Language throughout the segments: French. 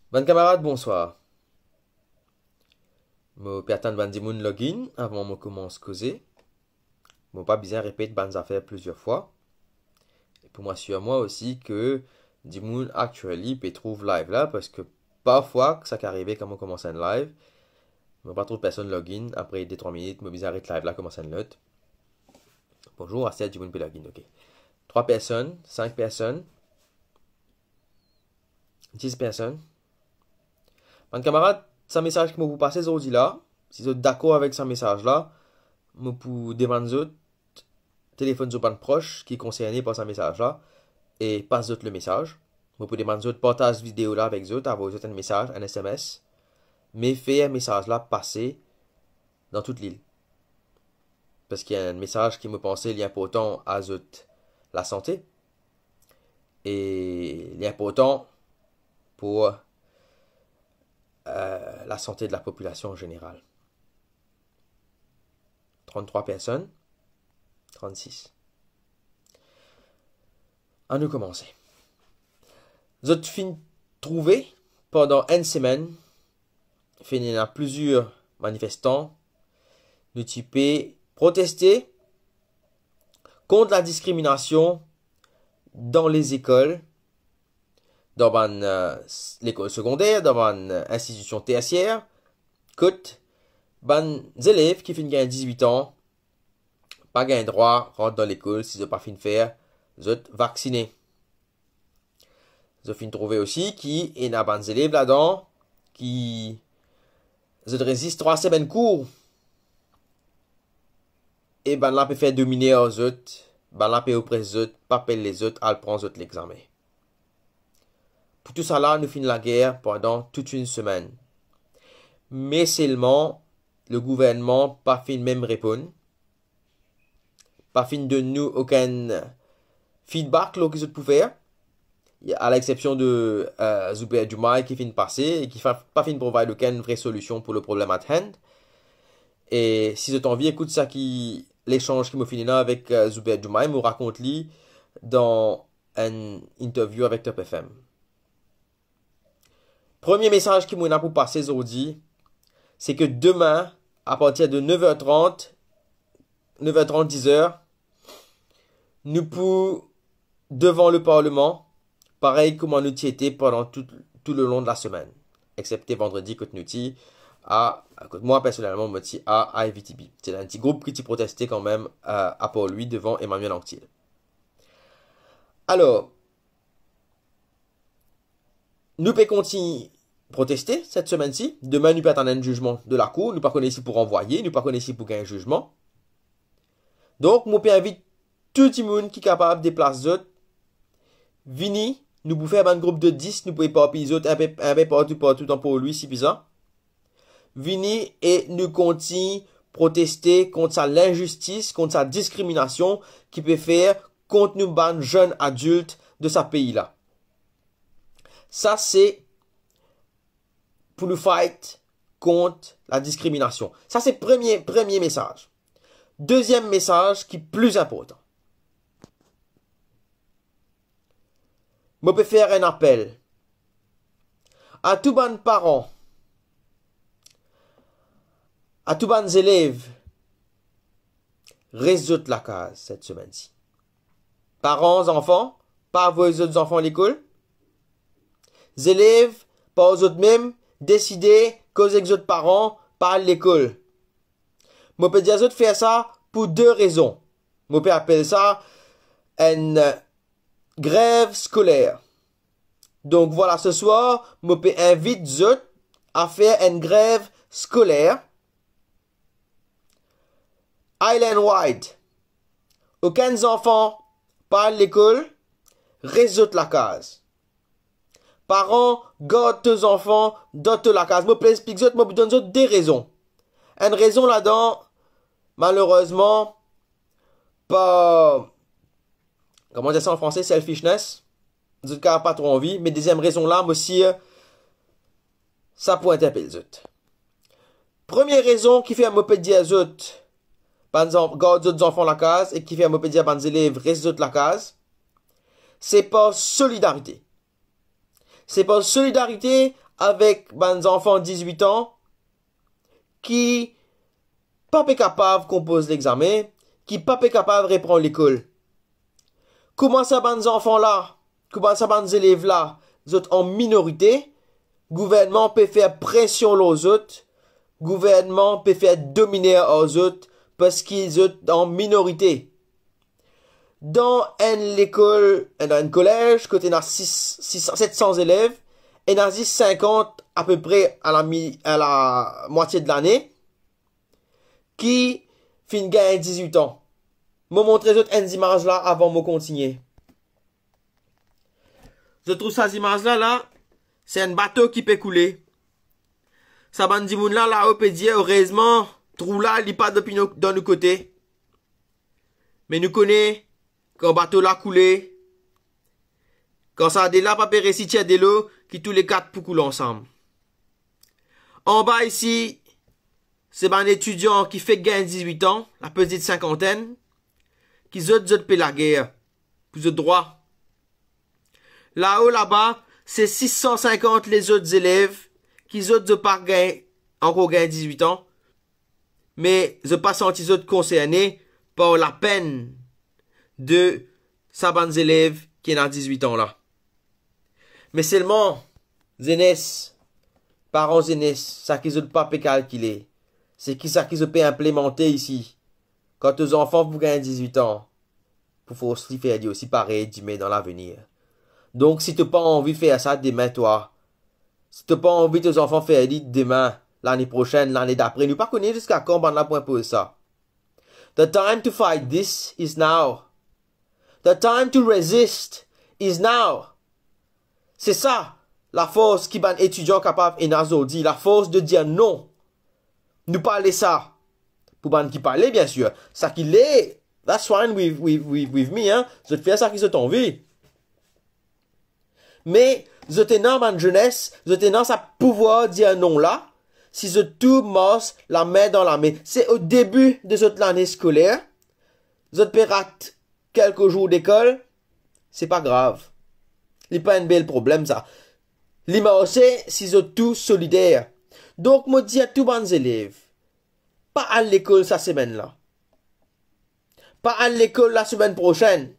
Ban camarade, bonsoir. Moi, peux attendre ban moun login avant moi commence causer. Moi, pas besoin répéter ban affaires plusieurs fois. Et pour moi, sur moi aussi que Dimoun actually peut trouve live là parce que parfois ça qui arrive quand on commence un live, moi pas trop de personnes login après 2-3 minutes, moi besoin arrêter live là commence un lot. Bonjour, c'est Dimoun peut login, ok. 3 personnes, 5 personnes, 10 personnes. Ban camarade, c'est un message que je vous passer aujourd'hui là. Si vous êtes d'accord avec ce message là, je peux demander autres téléphone de ban proche qui est concerné par ce message là et passe autres le message. Je peux demander autres partage vidéo là avec autres, avoir autres un message, un SMS, mais faire un message là passer dans toute l'île. Parce qu'il y a un message qui me pensait il est important à la santé et il est important pour la santé de la population en général. 33 personnes, 36. À nous commencer. Vous fin trouvé pendant une semaine, il y a plusieurs manifestants, nous typés protester contre la discrimination dans les écoles, dans l'école secondaire, dans une institution tertiaire, que les élèves qui finissent gagner 18 ans, pas gain droit, rentrent dans l'école si ils n'ont pas fini de faire, ils sont vaccinés. Ils ont fini de trouver aussi qu'il y a des élèves là-dedans qui résistent 3 semaines cours. Et ben là, peut faire dominer aux autres, ben là, peut auprès des autres, pas payer les autres, à prendre autres l'examen. Pour tout ça là, nous finissons la guerre pendant toute une semaine. Mais seulement, le gouvernement pas fin même répondre. Pas fin de nous aucun feedback là qu'ils peuvent faire. À l'exception de Zuber Dumai qui finit de passer et qui pas fin de provide aucune vraie solution pour le problème at hand. Et si vous avez envie, écoute ça l'échange qui m'a fini là avec Zuber Dumai, me raconte lui dans une interview avec Top FM. Premier message qui m'a pour passer aujourd'hui, c'est que demain, à partir de 9h30, 10h, nous pouvons, devant le Parlement, pareil comme nous y étions pendant tout le long de la semaine, excepté vendredi que nous y moi personnellement, je suis à IVTB. C'est un petit groupe qui protestait quand même à Port-Louis devant Emmanuel Anctil. Alors, nous pouvons continuer protester cette semaine-ci. Demain, nous pouvons attendre un jugement de la cour. Nous ne pas connaître pour envoyer, nous ne pas connaître pour gagner un jugement. Donc, nous pouvons inviter tout le monde qui est capable de déplacer les autres. Vini, nous pouvons faire un groupe de 10, nous pouvons pas les autres un peu partout dans Port-Louis si besoin. Vini et nous continuons protester contre l'injustice, contre sa discrimination qui peut faire contre nous ban jeunes adultes de ce pays-là. Ça, c'est pour nous fight contre la discrimination. Ça, c'est premier message. Deuxième message qui est plus important. Je peux faire un appel à tous les parents, à tous les élèves, résoudre la case cette semaine-ci. Parents, enfants, pas vos autres enfants à l'école. Les élèves, pas aux autres mêmes, décider causer les autres parents, pas à l'école. Je peux dire faire ça pour deux raisons. Je peux appeler ça une grève scolaire. Donc voilà, ce soir, je peux inviter les autres à faire une grève scolaire island-wide. Aucun enfant pas à l'école, résout la case. Parents, gardent tes enfants dans la case. Je peux expliquer, je peux donner des raisons. Une raison là-dedans, malheureusement, pas, comment dire ça en français, selfishness. Je n'ai pas trop envie. Mais deuxième raison là, aussi, ça peut interpeller les autres. Première raison qui fait un moped dire aux autres, garde les enfants la case, et qui fait un moped dire aux élèves, résout la case, c'est par solidarité. C'est par solidarité avec des enfants de 18 ans qui pas capable de composer l'examen, qui pas capable de reprendre l'école. Comment ça, des enfants là, comment ça, des élèves là, ils sont en minorité, gouvernement peut faire pression aux autres, gouvernement peut faire dominer aux autres parce qu'ils sont en minorité. Dans une école, dans un collège, côté dans 700 élèves, et dans 50 à peu près à la moitié de l'année, qui fin gagner 18 ans. Je montrer une image là avant de continuer. Je trouve ça image là, c'est un bateau qui peut couler. Ça bande moun là, on peut dire, heureusement, trou là, il pas depuis dans le côté. Mais nous connaissons, quand le bateau là coulé, quand ça a des là, pas réciter de l'eau, qui tous les quatre pour couler ensemble. En bas ici, c'est un étudiant qui fait gagner 18 ans, la petite cinquantaine, qui zot paie la guerre, pour le droit. Là-haut, là-bas, c'est 650 les autres élèves, qui zot pas gagner, encore gagner 18 ans, mais je pas senti les autres concernés par la peine de sa bande élèves qui est dans 18 ans là. Mais seulement, jeunesse, parents jeunesse, ça qu'ils ont pas pu calculer. C'est qui ça qu'ils ont pu implémenter ici. Quand aux enfants vous gagnez 18 ans, pour faut aussi faire aussi pareil, mais dans l'avenir. Donc, si tu n'as pas envie de faire ça demain, toi, si tu n'as pas envie que tes enfants fassent demain, l'année prochaine, l'année d'après, nous pas connaître jusqu'à quand on a point pour ça. The time to fight this is now. The time to resist is now. C'est ça, la force qui ban étudiant capable et nazo dit, la force de dire non. Nous parler ça. Pour ban qui parler, bien sûr. Ça qu'il est, that's fine with me, hein. Je te fais ça qui se t'envie. Mais, je t'ai dans ma jeunesse, je t'ai dans sa pouvoir dire non là, si je tout masse la main dans la main. C'est au début de cette année scolaire, je te rate quelques jours d'école, c'est pas grave. Il pas un bel problème ça. L'ima aussi, si je tout solidaire. Donc, moi dis à tous mes élèves, pas à l'école cette semaine là. Pas à l'école la semaine prochaine.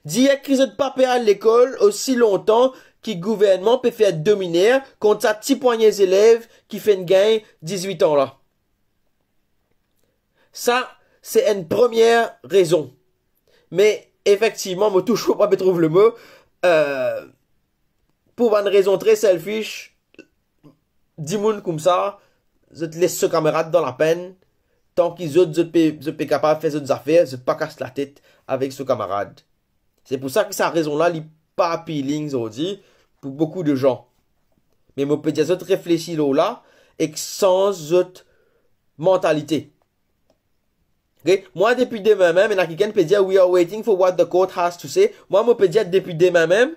Dis qu'ils ne pas à l'école aussi longtemps que le gouvernement peut faire dominer contre sa petit poignée d'élèves qui fait une gain 18 ans là. Ça, c'est une première raison. Mais, effectivement, moi toujours pas trouve le mot, pour une raison très selfish, 10 moun comme ça, je te laisse ce camarade dans la peine, tant qu'ils autres, je peux capable de faire des affaires, je pas casse la tête avec ce camarade. C'est pour ça que cette raison-là, n'est pas appealing aujourd'hui pour beaucoup de gens. Mais moi, peut dire, je réfléchis là, et sans cette mentalité. Okay? Moi, depuis demain même, il y a quelqu'un qui peut dire, we are waiting for what the court has to say. Moi, je peux dire, depuis demain même,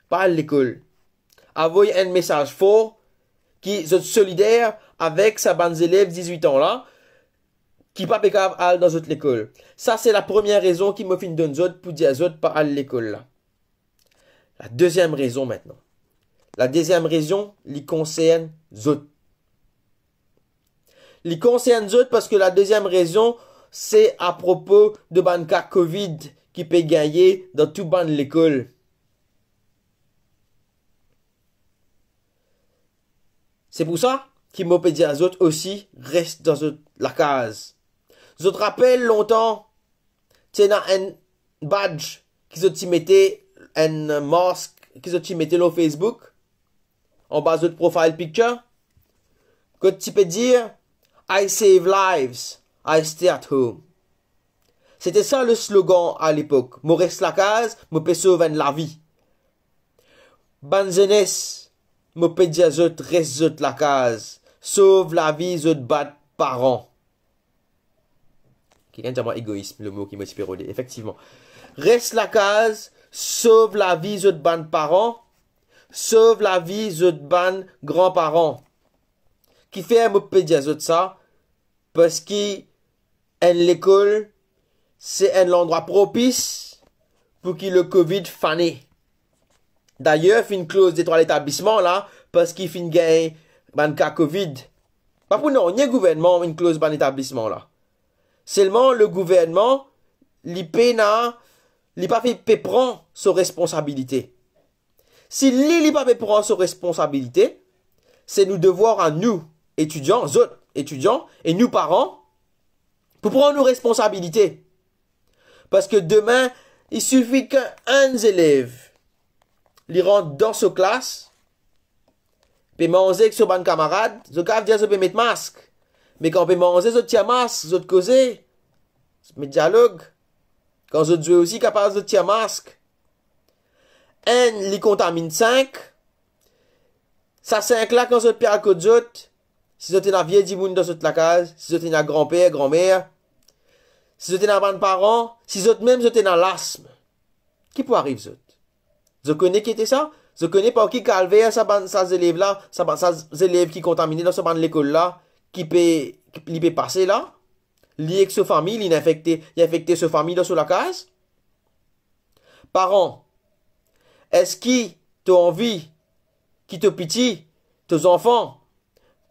pas à l'école. Envoyez un message fort, qui est solidaire avec sa bande d'élèves 18 ans là, qui pas capable dans notre école. Ça, c'est la première raison qui me fait donner autres pour dire autres pas à l'école là. La deuxième raison maintenant. La deuxième raison, les concerne autres. Les concerne autres parce que la deuxième raison, c'est à propos de ban cas Covid qui peut gagner dans tout ban de l'école. C'est pour ça qu'il m'a dit à autres aussi, reste dans la case. Je te rappelle longtemps, tu as un badge qui se mettait, un masque qui se mettait sur Facebook, en bas de profile picture, que tu peux dire, I save lives, I stay at home. C'était ça le slogan à l'époque. Moi reste la case, moi peux sauver la vie. Bonne jeunesse, moi peux dire reste la case, sauve la vie de bad parents. Quelqu'un dit moi égoïsme, le mot qui m'a pérodé. Effectivement. Reste la case, sauve la vie de bad parents, sauve la vie de bad grands-parents. Qui fait moi peux dire ça parce que l'école c'est un endroit propice pour que le Covid fane. D'ailleurs, une clause d'étoile établissement là, parce qu'il fin gagne ban cas Covid. Pas pour non, ni gouvernement une clause ban établissement là. Seulement le gouvernement li pena li pas fait prendre ses responsabilités. Si li pas fait prendre ses responsabilités, c'est nous devoir à nous étudiants, autres étudiants et nous parents pour prendre nos responsabilités. Parce que demain, il suffit qu'un élève il rentre dans sa classe, puis manger avec son bon camarade, je peux dire je peux mettre masque. Mais quand on peut manger, je tiens masque, je causer, je mets dialogue. Quand je joue aussi capable de tirer masque. Un, il contamine 5. Ça 5 là, quand je perds le code d'autres, si je t'ai un vieille dimoun dans cette la case, si je t'ai un grand-père, grand-mère, si je t'ai un bon parent, si je même je t'ai un l'asthme. Qui peut arriver, zot? Je connais qui était ça? Je connais pas qui calvaire, ça élèves là, ça élèves qui contaminés dans ce ban de l'école là, qui peut passer là? Lié avec sa famille, il a infecté sa famille dans la case. Parents, est-ce qu'ils t'ont envie, qui te pitié, tes enfants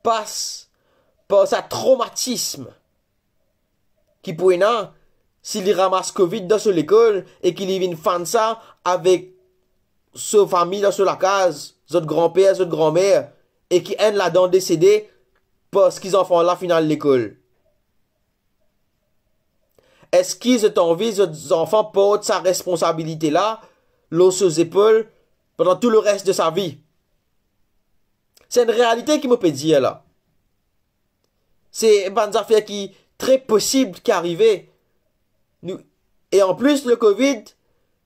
passent par ce traumatisme qui pourrait n'a, s'ils ramassent Covid dans l'école et qu'ils viennent faire ça avec sa famille dans la case, votre grand-père, votre grand-mère, et qui aiment là-dedans décédé parce qu'ils en font là final l'école. Est-ce qu'ils ont envie que les enfants portent sa responsabilité là, l'eau sur les épaules, pendant tout le reste de sa vie? C'est une réalité qui me peut dire là. C'est une affaire qui est très possible qui arrive. Et en plus, le Covid,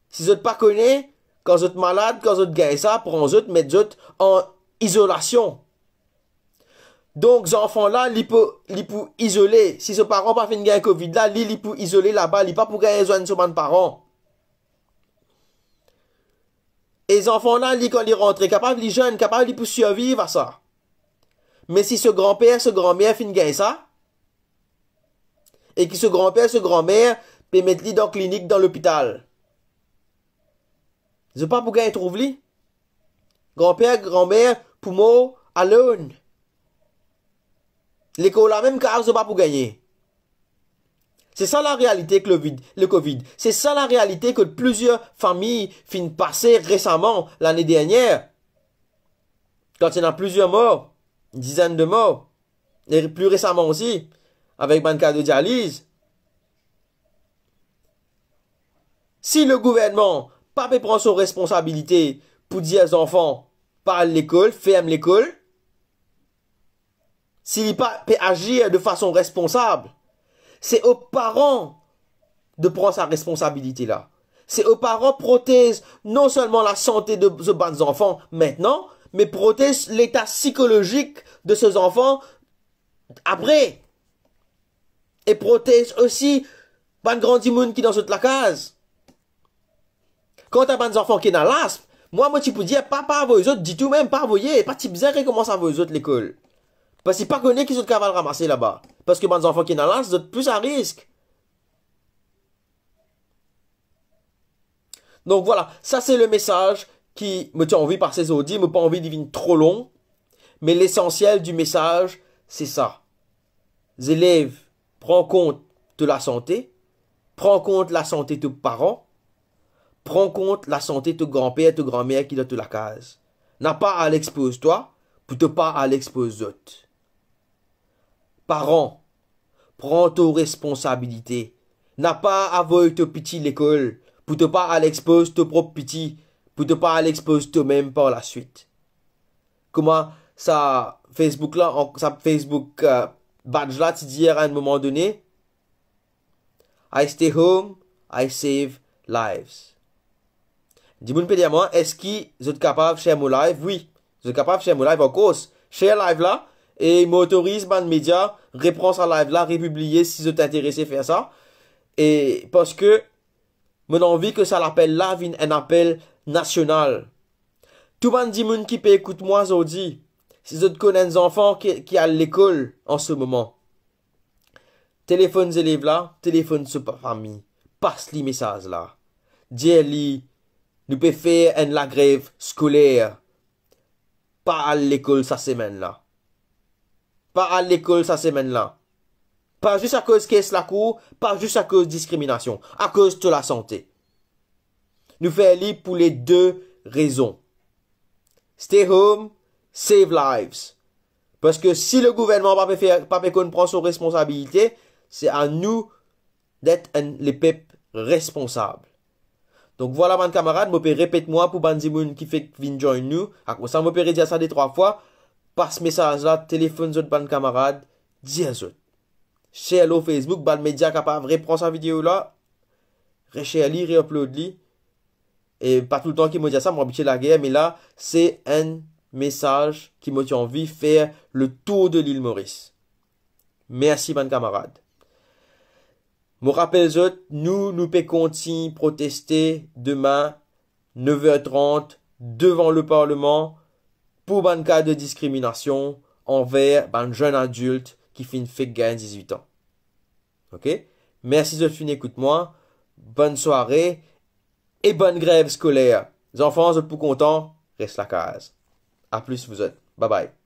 si vous n'êtes pas connu, quand vous êtes malade, quand vous êtes gagne ça, pour vous mettre en isolation. Donc, ces enfants-là, ils peuvent isoler. Si ce parent pas fait une gagne Covid là, ils peuvent isoler là-bas, ils pas pour gagner besoin de son parent. Et les enfants-là, quand ils rentrent, capables, les jeunes, capables, ils peuvent survivre à ça. Mais si ce grand-père, ce grand-mère fait une gagne ça, et que ce grand-père, ce grand-mère, peut mettre lui dans la clinique, dans l'hôpital. Je pas pour gagner trouve lui. Grand-père, grand-mère, pour moi, alone. L'école a même car je pas pour gagner. C'est ça la réalité que le Covid. C'est ça la réalité que plusieurs familles finissent passer récemment, l'année dernière. Quand il y en a plusieurs morts, une dizaine de morts. Et plus récemment aussi, avec un cas de dialyse. Si le gouvernement pas peut prendre ses responsabilités pour dire aux enfants, pas à l'école, ferme l'école, s'il pas peut agir de façon responsable, c'est aux parents de prendre sa responsabilité là. C'est aux parents protègent non seulement la santé de ce bons enfants maintenant, mais protègent l'état psychologique de ces enfants après. Et protègent aussi ban grand monde qui dans cette la case. Quand t'as des enfants qui sont dans l'asthme, moi tu peux dire, papa, vous autres, dis tout même, pas voyez, pas si bizarre comment ça vous autres l'école. Parce qu'ils ne connaissent pas qu'ils sont capables de ramasser là-bas. Parce que les enfants qui sont dans l'asthme, sont plus à risque. Donc voilà, ça c'est le message qui me tient envie par ces audits, me pas envie de devenir trop long. Mais l'essentiel du message, c'est ça. Les élèves, prends compte de la santé, prends compte de la santé de tes parents, prends compte de la santé de ton grand-père, de ta grand-mère qui est dans la case. N'a pas à l'exposer toi, pour te pas à l'exposer d'autres. Parents, prends tes responsabilités. N'a pas à avoir ton petit l'école, pour te pas à l'exposer ton propre petit, pour te pas à l'exposer toi-même par la suite. Comment ça, Facebook là, ça Facebook badge là, tu dis à un moment donné, I stay home, I save lives. Dis-moi peut dire moi, est-ce qu'ils sont capables de share mon live? Oui, ils sont capables de share mon live en cause. Share live là, et m'autorise ban média, reprend sa live là, republier si vous êtes intéressé à faire ça. Et parce que, mon envie que ça l'appelle là, un appel national. Tout le monde qui peut écouter moi aujourd'hui, si vous connaissez des enfants qui à l'école en ce moment, téléphone les élèves là, téléphone sur famille, passe les messages là. Dis-lui, nous pouvons faire la grève scolaire. pas à l'école sa semaine là. Pas à l'école sa semaine là. Pas juste à cause qu'est-ce la cour, pas juste à cause de discrimination, à cause de la santé. Nous faisons libre pour les deux raisons. Stay home, save lives. Parce que si le gouvernement pas prend son responsabilité, c'est à nous d'être les peuples responsables. Donc voilà, mon camarade, je peux répéter-moi pour Banzimoun qui fait venir join nous. À ça, je peux dire ça des 3 fois. Passe message là, téléphone autres ban camarade, dis à eux. Share le Facebook, ban média capable reprendre sa vidéo là, reshare li, réupload li. Et pas tout le temps qui me dit ça, m'habituer la guerre, mais là, c'est un message qui me tient envie de faire le tour de l'île Maurice. Merci, ban camarade. Je rappelle, nous pouvons continuer à protester demain, 9h30, devant le Parlement, pour un cas de discrimination envers un jeune adulte qui finit fait gagner 18 ans. Ok? Merci de finir, écoute-moi. Bonne soirée et bonne grève scolaire. Les enfants, vous êtes plus contents? Reste la case. À plus, vous êtes. Bye bye.